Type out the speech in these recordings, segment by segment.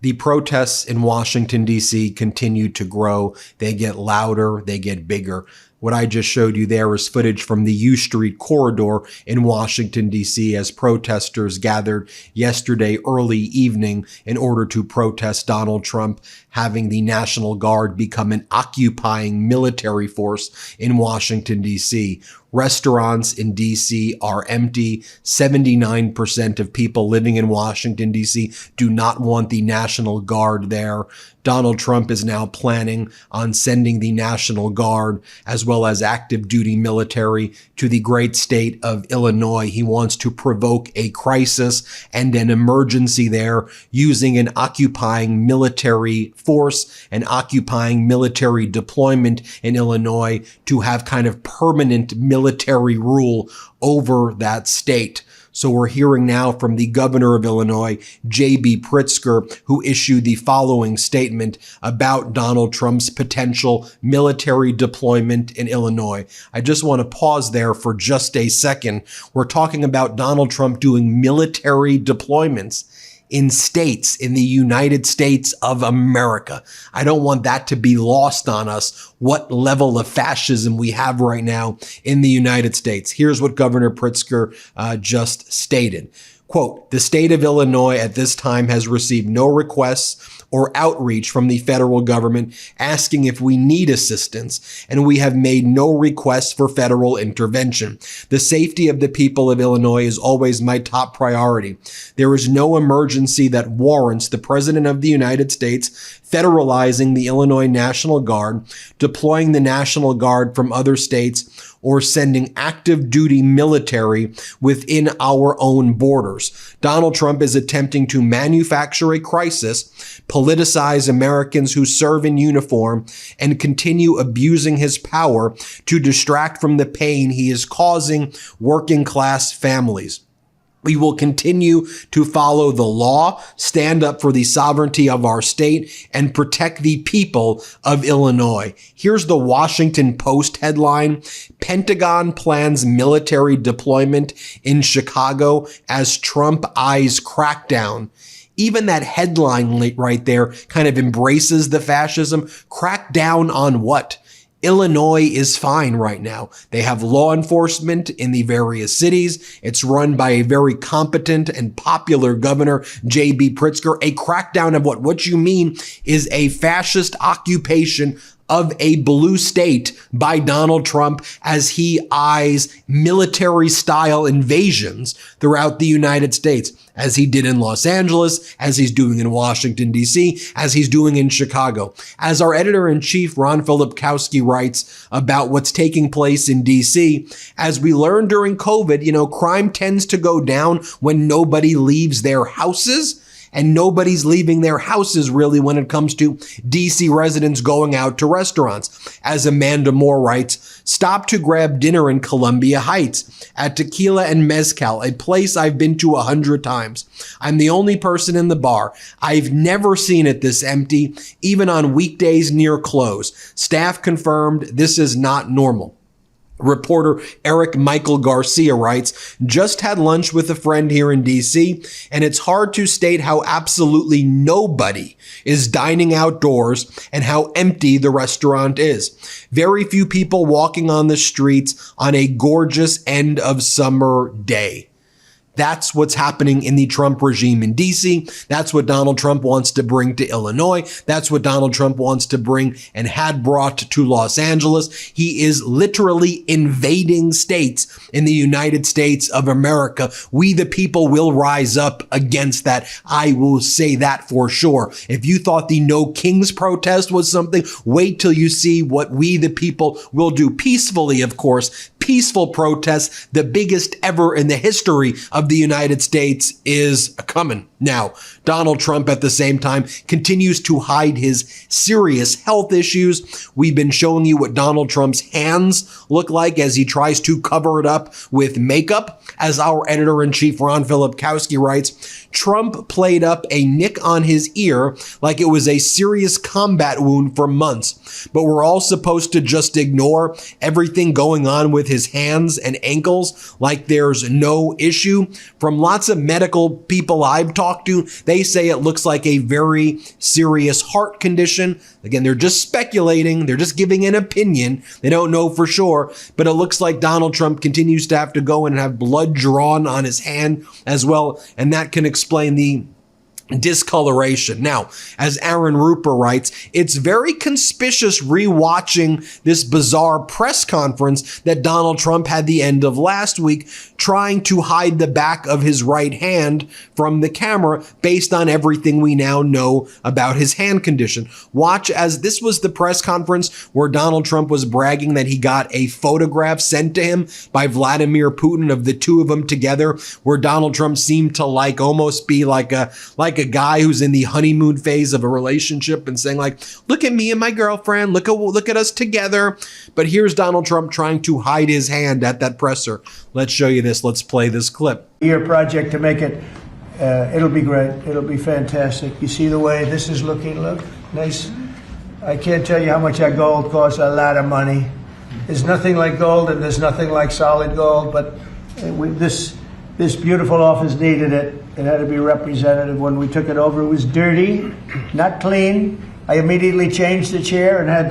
The protests in Washington, D.C. continue to grow. They get louder, they get bigger. What I just showed you there is footage from the U Street corridor in Washington, D.C. as protesters gathered yesterday early evening in order to protest Donald Trump having the National Guard become an occupying military force in Washington, D.C. Restaurants in D.C. are empty. 79% of people living in Washington, D.C. do not want the National Guard there. Donald Trump is now planning on sending the National Guard as well as active duty military to the great state of Illinois. He wants to provoke a crisis and an emergency there using an occupying military force, an occupying military deployment in Illinois to have kind of permanent military rule over that state. So we're hearing now from the governor of Illinois, J.B. Pritzker, who issued the following statement about Donald Trump's potential military deployment in Illinois. I just want to pause there for just a second. We're talking about Donald Trump doing military deployments in states in the United States of America. I don't want that to be lost on us, what level of fascism we have right now in the United States. Here's what Governor Pritzker just stated. Quote, "The state of Illinois at this time has received no requests or outreach from the federal government asking if we need assistance, and we have made no requests for federal intervention. The safety of the people of Illinois is always my top priority. There is no emergency that warrants the President of the United States federalizing the Illinois National Guard, deploying the National Guard from other states, or sending active duty military within our own borders. Donald Trump is attempting to manufacture a crisis, politicize Americans who serve in uniform, and continue abusing his power to distract from the pain he is causing working class families. We will continue to follow the law, stand up for the sovereignty of our state, and protect the people of Illinois." Here's the Washington Post headline: Pentagon plans military deployment in Chicago as Trump eyes crackdown. Even that headline right there kind of embraces the fascism. Crack down on what? Illinois is fine right now. They have law enforcement in the various cities. It's run by a very competent and popular governor, J.B. Pritzker. A crackdown of what? What you mean is a fascist occupation of a blue state by Donald Trump as he eyes military-style invasions throughout the United States, as he did in Los Angeles, as he's doing in Washington, D.C., as he's doing in Chicago. As our editor-in-chief, Ron Filipkowski, writes about what's taking place in D.C., as we learned during COVID, crime tends to go down when nobody leaves their houses. And nobody's leaving their houses really when it comes to D.C. residents going out to restaurants. As Amanda Moore writes, "Stop to grab dinner in Columbia Heights at Tequila and Mezcal, a place I've been to 100 times. I'm the only person in the bar. I've never seen it this empty, even on weekdays near close. Staff confirmed this is not normal." Reporter Eric Michael Garcia writes, "Just had lunch with a friend here in D.C., and it's hard to state how absolutely nobody is dining outdoors and how empty the restaurant is. Very few people walking on the streets on a gorgeous end of summer day." That's what's happening in the Trump regime in D.C. That's what Donald Trump wants to bring to Illinois. That's what Donald Trump wants to bring and had brought to Los Angeles. He is literally invading states in the United States of America. We, the people, will rise up against that. I will say that for sure. If you thought the No Kings protest was something, wait till you see what we, the people, will do peacefully, of course. Peaceful protests, the biggest ever in the history of the United States, is coming. Now, Donald Trump at the same time continues to hide his serious health issues. We've been showing you what Donald Trump's hands look like as he tries to cover it up with makeup. As our editor-in-chief Ron Filipkowski writes, Trump played up a nick on his ear like it was a serious combat wound for months. But we're all supposed to just ignore everything going on with his hands and ankles like there's no issue. From lots of medical people I've talked to, they say it looks like a very serious heart condition. Again, they're just speculating. They're just giving an opinion. They don't know for sure, but it looks like Donald Trump continues to have to go and have blood drawn on his hand as well. And that can explain the discoloration. Now, as Aaron Ruper writes, it's very conspicuous rewatching this bizarre press conference that Donald Trump had the end of last week, trying to hide the back of his right hand from the camera based on everything we now know about his hand condition. Watch as this was the press conference where Donald Trump was bragging that he got a photograph sent to him by Vladimir Putin of the two of them together, where Donald Trump seemed to almost be like a guy who's in the honeymoon phase of a relationship and saying look at me and my girlfriend, look at us together. But here's Donald Trump trying to hide his hand at that presser. Let's show you this. Let's play this clip. Your project to make it, it'll be great. It'll be fantastic. You see the way this is looking? Look, nice. I can't tell you how much that gold costs. A lot of money. There's nothing like gold and there's nothing like solid gold, but this beautiful office needed it. It had to be representative. When we took it over, it was dirty, not clean. I immediately changed the chair and had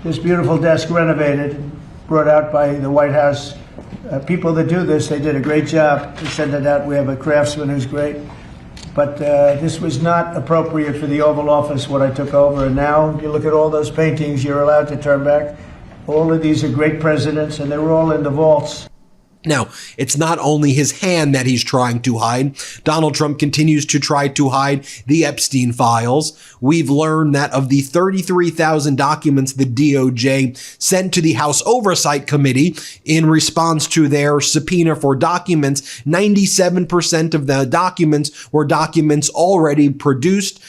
this beautiful desk renovated, brought out by the White House. People that do this, they did a great job. We sent it out. We have a craftsman who's great. But this was not appropriate for the Oval Office, what I took over. And now you look at all those paintings you're allowed to turn back. All of these are great presidents, and they were all in the vaults. Now, it's not only his hand that he's trying to hide. Donald Trump continues to try to hide the Epstein files. We've learned that of the 33,000 documents the DOJ sent to the House Oversight Committee in response to their subpoena for documents, 97% of the documents were documents already produced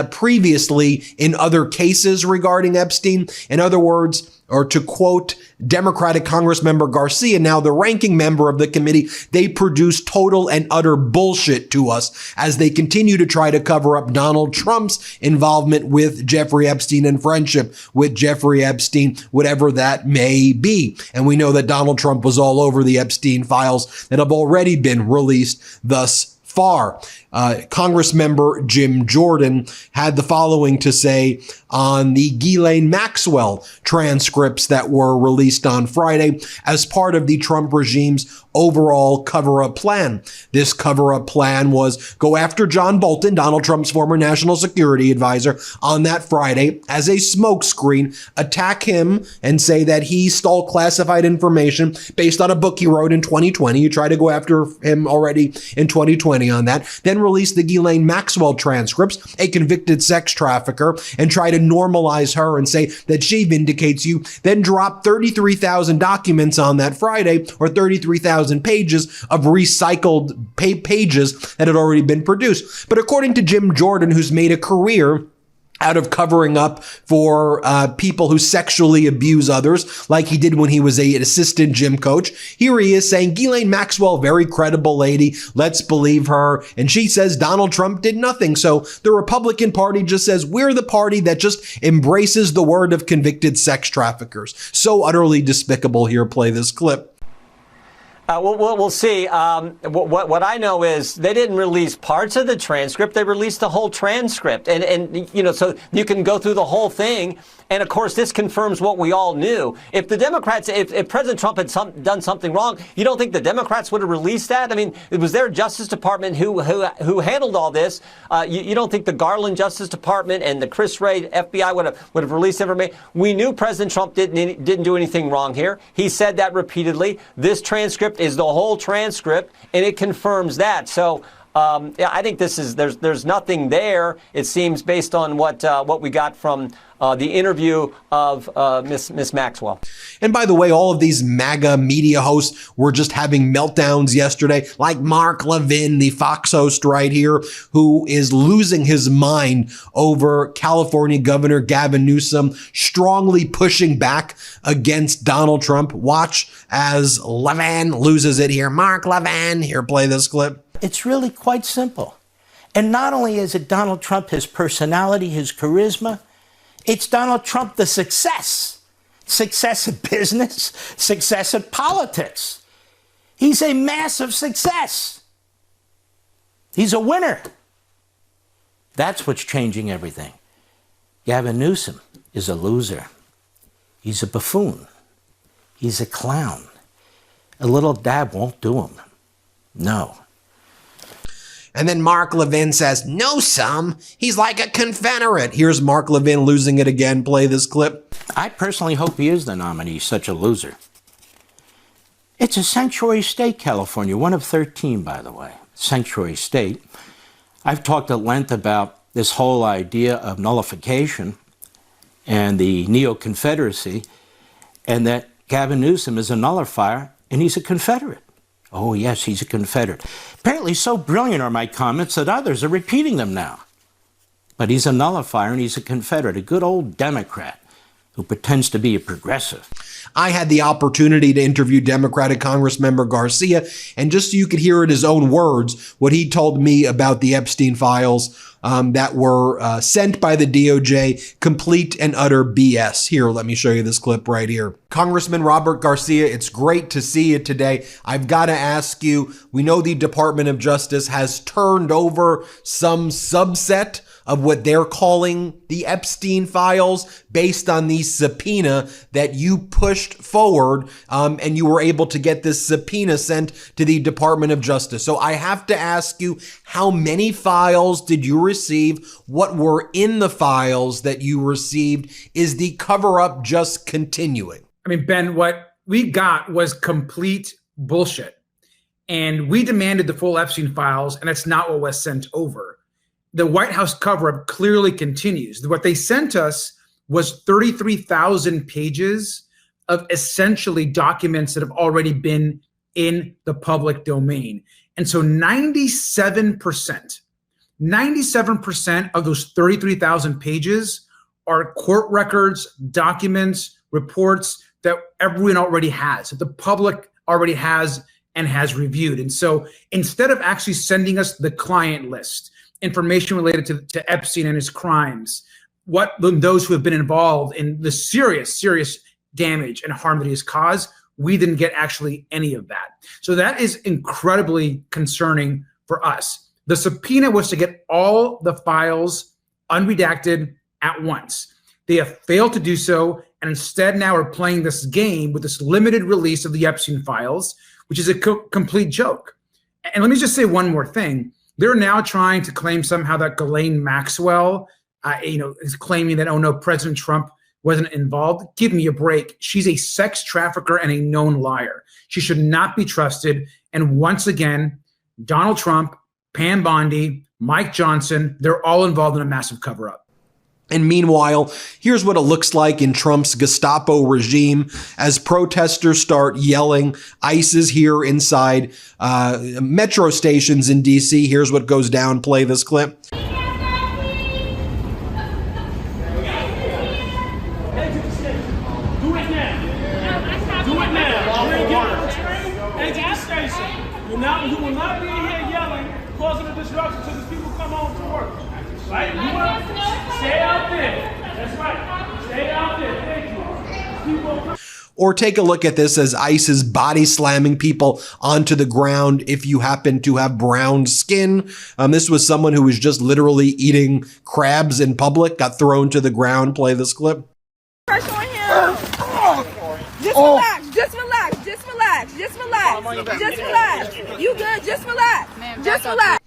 previously in other cases regarding Epstein. In other words, or to quote Democratic Congressman Garcia, now the ranking member of the committee, they produce total and utter bullshit to us as they continue to try to cover up Donald Trump's involvement with Jeffrey Epstein and friendship with Jeffrey Epstein, whatever that may be. And we know that Donald Trump was all over the Epstein files that have already been released thus far. Congressmember Jim Jordan had the following to say on the Ghislaine Maxwell transcripts that were released on Friday as part of the Trump regime's overall cover-up plan. This cover-up plan was go after John Bolton, Donald Trump's former national security advisor, on that Friday as a smokescreen, attack him and say that he stole classified information based on a book he wrote in 2020. You try to go after him already in 2020 on that. Then release the Ghislaine Maxwell transcripts, a convicted sex trafficker, and try to normalize her and say that she vindicates you. Then drop 33,000 documents on that Friday, or 33,000 pages of recycled pages that had already been produced. But according to Jim Jordan, who's made a career out of covering up for people who sexually abuse others, like he did when he was an assistant gym coach. Here he is saying, Ghislaine Maxwell, very credible lady, let's believe her. And she says Donald Trump did nothing. So the Republican Party just says, we're the party that just embraces the word of convicted sex traffickers. So utterly despicable. Here, play this clip. We'll see. What I know is they didn't release parts of the transcript. They released the whole transcript. And you know, so you can go through the whole thing. And of course, this confirms what we all knew. If the Democrats, if President Trump had done something wrong, you don't think the Democrats would have released that? I mean, it was their Justice Department who handled all this. You don't think the Garland Justice Department and the Chris Wray FBI would have released information? We knew President Trump didn't do anything wrong here. He said that repeatedly. This transcript is the whole transcript, and it confirms that. So. Yeah, I think there's nothing there. It seems based on what we got from the interview of Miss Maxwell. And by the way, all of these MAGA media hosts were just having meltdowns yesterday, like Mark Levin, the Fox host right here, who is losing his mind over California Governor Gavin Newsom strongly pushing back against Donald Trump. Watch as Levin loses it here. Mark Levin, here, play this clip. It's really quite simple. And not only is it Donald Trump, his personality, his charisma, it's Donald Trump, the success. Success in business, success in politics. He's a massive success. He's a winner. That's what's changing everything. Gavin Newsom is a loser. He's a buffoon. He's a clown. A little dab won't do him. No. And then Mark Levin says, Newsom, he's like a Confederate. Here's Mark Levin losing it again. Play this clip. I personally hope he is the nominee. He's such a loser. It's a sanctuary state, California, one of 13, by the way. Sanctuary state. I've talked at length about this whole idea of nullification and the neo-Confederacy, and that Gavin Newsom is a nullifier, and he's a Confederate. Oh, yes, he's a Confederate. Apparently so brilliant are my comments that others are repeating them now. But he's a nullifier and he's a Confederate, a good old Democrat who pretends to be a progressive. I had the opportunity to interview Democratic Congressman Garcia, and just so you could hear in his own words what he told me about the Epstein files that were sent by the DOJ, complete and utter BS. Here, let me show you this clip right here. Congressman Robert Garcia, it's great to see you today. I've got to ask you, we know the Department of Justice has turned over some subset of what they're calling the Epstein files based on the subpoena that you pushed forward, and you were able to get this subpoena sent to the Department of Justice. So I have to ask you, how many files did you receive? What were in the files that you received? Is the cover-up just continuing? I mean, Ben, what we got was complete bullshit. And we demanded the full Epstein files, and that's not what was sent over. The White House cover-up clearly continues. What they sent us was 33,000 pages of essentially documents that have already been in the public domain. And so 97% of those 33,000 pages are court records, documents, reports that everyone already has, that the public already has and has reviewed. And so instead of actually sending us the client list, information related to Epstein and his crimes, those who have been involved in the serious damage and harm that he has caused, we didn't get actually any of that. So that is incredibly concerning for us. The subpoena was to get all the files unredacted at once. They have failed to do so, and instead now are playing this game with this limited release of the Epstein files, which is a complete joke. And let me just say one more thing. They're now trying to claim somehow that Ghislaine Maxwell, is claiming that, oh no, President Trump wasn't involved. Give me a break. She's a sex trafficker and a known liar. She should not be trusted. And once again, Donald Trump, Pam Bondi, Mike Johnson, they're all involved in a massive cover-up. And meanwhile, here's what it looks like in Trump's Gestapo regime as protesters start yelling, ICE is here inside metro stations in D.C. Here's what goes down. Play this clip. Do it now. We're in gas station. You will not be in here yelling, causing a disruption till these people come home to work. Right? Stay out there. That's right. Stay out there. Thank you. Or take a look at this as ICE is body slamming people onto the ground if you happen to have brown skin. This was someone who was just literally eating crabs in public, got thrown to the ground. Play this clip. Pressure on him. Just relax. Just relax. Just relax. Just relax. Just relax. You good? Just relax. Just relax.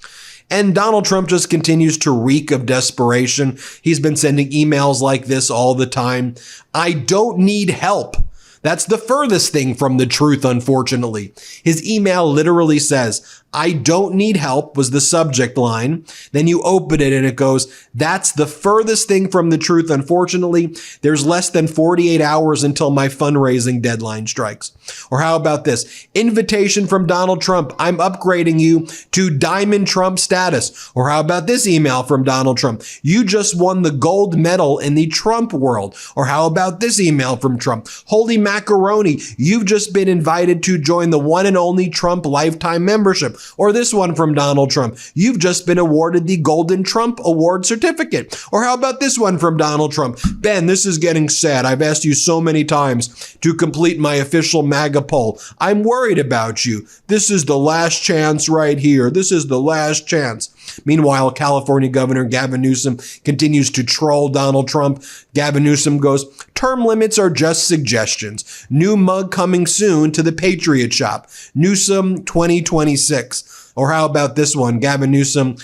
And Donald Trump just continues to reek of desperation. He's been sending emails like this all the time. I don't need help. That's the furthest thing from the truth, unfortunately. His email literally says, I don't need help was the subject line. Then you open it and it goes, that's the furthest thing from the truth. Unfortunately, there's less than 48 hours until my fundraising deadline strikes. Or how about this? Invitation from Donald Trump. I'm upgrading you to Diamond Trump status. Or how about this email from Donald Trump? You just won the gold medal in the Trump world. Or how about this email from Trump? Holy mackerel. macaroni. You've just been invited to join the one and only Trump lifetime membership. Or this one from Donald Trump. You've just been awarded the Golden Trump Award certificate. Or how about this one from Donald Trump? Ben, this is getting sad. I've asked you so many times to complete my official MAGA poll. I'm worried about you. This is the last chance right here. This is the last chance. Meanwhile, California Governor Gavin Newsom continues to troll Donald Trump. Gavin Newsom goes, term limits are just suggestions. New mug coming soon to the Patriot Shop. Newsom 2026. Or how about this one? Gavin Newsom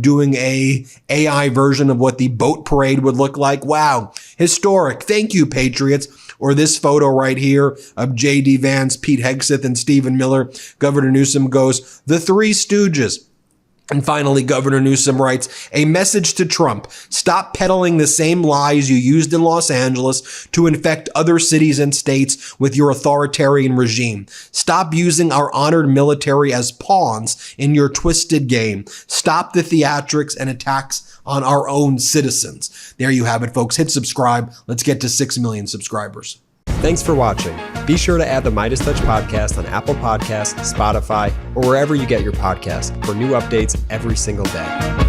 doing a AI version of what the boat parade would look like. Wow. Historic. Thank you, Patriots. Or this photo right here of J.D. Vance, Pete Hegseth, and Stephen Miller. Governor Newsom goes, the Three Stooges. And finally, Governor Newsom writes, a message to Trump. Stop peddling the same lies you used in Los Angeles to infect other cities and states with your authoritarian regime. Stop using our honored military as pawns in your twisted game. Stop the theatrics and attacks on our own citizens. There you have it, folks. Hit subscribe. Let's get to 6 million subscribers. Thanks for watching. Be sure to add the MeidasTouch podcast on Apple Podcasts, Spotify, or wherever you get your podcasts for new updates every single day.